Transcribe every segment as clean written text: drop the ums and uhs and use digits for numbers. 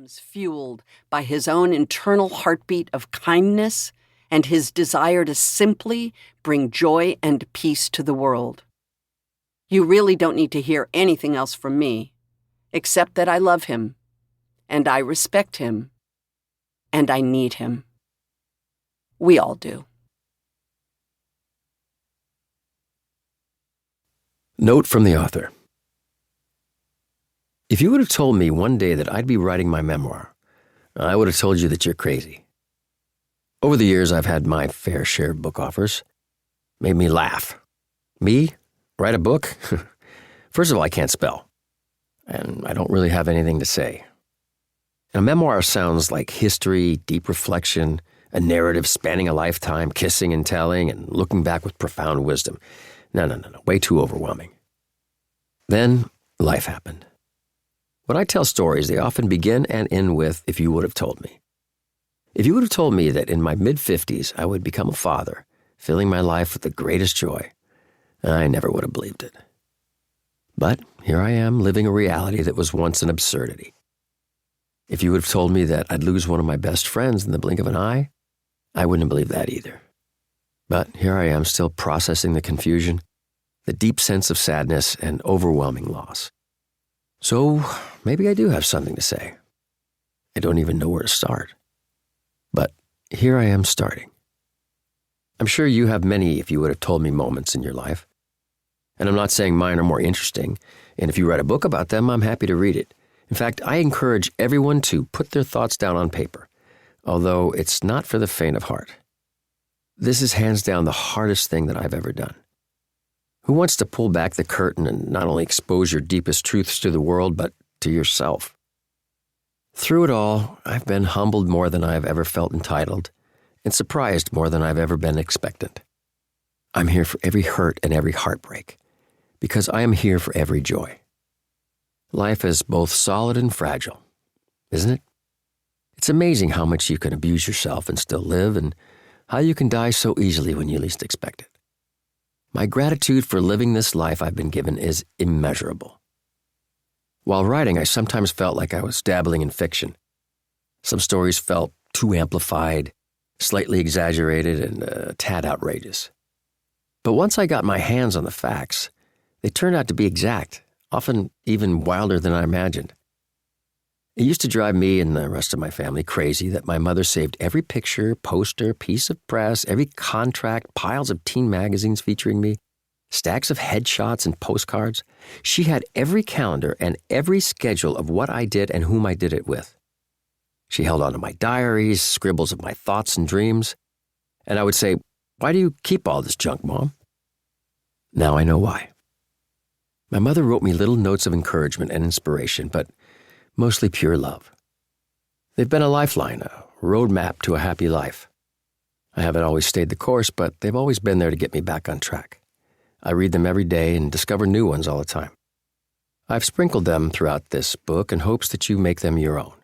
becomes fueled by his own internal heartbeat of kindness and his desire to simply bring joy and peace to the world. You really don't need to hear anything else from me, except that I love him, and I respect him, and I need him. We all do. Note from the author. If you would have told me one day that I'd be writing my memoir, I would have told you that you're crazy. Over the years, I've had my fair share of book offers. Made me laugh. Me? Write a book? First of all, I can't spell. And I don't really have anything to say. A memoir sounds like history, deep reflection, a narrative spanning a lifetime, kissing and telling, and looking back with profound wisdom. No. Way too overwhelming. Then, life happened. When I tell stories, they often begin and end with, if you would have told me. If you would have told me that in my mid-50s I would become a father, filling my life with the greatest joy, I never would have believed it. But here I am, living a reality that was once an absurdity. If you would have told me that I'd lose one of my best friends in the blink of an eye, I wouldn't have believed that either. But here I am, still processing the confusion, the deep sense of sadness and overwhelming loss. So maybe I do have something to say. I don't even know where to start. But here I am starting. I'm sure you have many if you would have told me moments in your life. And I'm not saying mine are more interesting, and if you write a book about them, I'm happy to read it. In fact, I encourage everyone to put their thoughts down on paper, although it's not for the faint of heart. This is hands down the hardest thing that I've ever done. Who wants to pull back the curtain and not only expose your deepest truths to the world, but to yourself? Through it all, I've been humbled more than I've ever felt entitled, and surprised more than I've ever been expectant. I'm here for every hurt and every heartbreak, because I am here for every joy. Life is both solid and fragile, isn't it? It's amazing how much you can abuse yourself and still live, and how you can die so easily when you least expect it. My gratitude for living this life I've been given is immeasurable. While writing, I sometimes felt like I was dabbling in fiction. Some stories felt too amplified, slightly exaggerated, and a tad outrageous. But once I got my hands on the facts, they turned out to be exact, often even wilder than I imagined. It used to drive me and the rest of my family crazy that my mother saved every picture, poster, piece of press, every contract, piles of teen magazines featuring me, stacks of headshots and postcards. She had every calendar and every schedule of what I did and whom I did it with. She held on to my diaries, scribbles of my thoughts and dreams, and I would say, "Why do you keep all this junk, Mom?" Now I know why. My mother wrote me little notes of encouragement and inspiration, but mostly pure love. They've been a lifeline, a roadmap to a happy life. I haven't always stayed the course, but they've always been there to get me back on track. I read them every day and discover new ones all the time. I've sprinkled them throughout this book in hopes that you make them your own,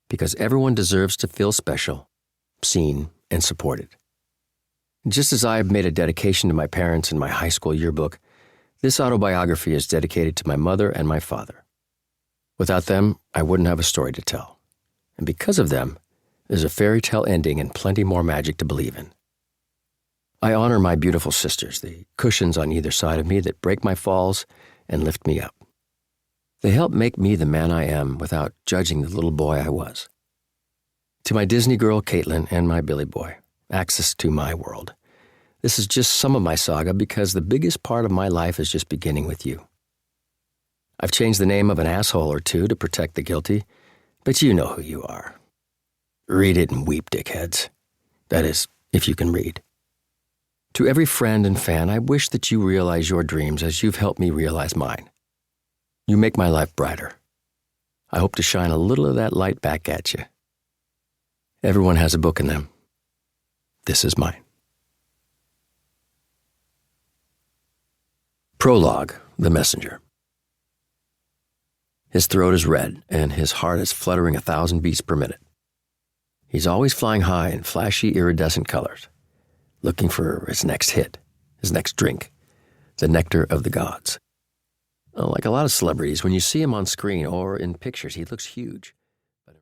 because everyone deserves to feel special, seen, and supported. Just as I have made a dedication to my parents in my high school yearbook, this autobiography is dedicated to my mother and my father. Without them, I wouldn't have a story to tell. And because of them, there's a fairy tale ending and plenty more magic to believe in. I honor my beautiful sisters, the cushions on either side of me that break my falls and lift me up. They help make me the man I am without judging the little boy I was. To my Disney girl, Caitlin, and my Billy boy, access to my world. This is just some of my saga because the biggest part of my life is just beginning with you. I've changed the name of an asshole or two to protect the guilty, but you know who you are. Read it and weep, dickheads. That is, if you can read. To every friend and fan, I wish that you realize your dreams as you've helped me realize mine. You make my life brighter. I hope to shine a little of that light back at you. Everyone has a book in them. This is mine. Prologue, The Messenger. His throat is red, and his heart is fluttering 1,000 beats per minute. He's always flying high in flashy, iridescent colors, looking for his next hit, his next drink, the nectar of the gods. Like a lot of celebrities, when you see him on screen or in pictures, he looks huge.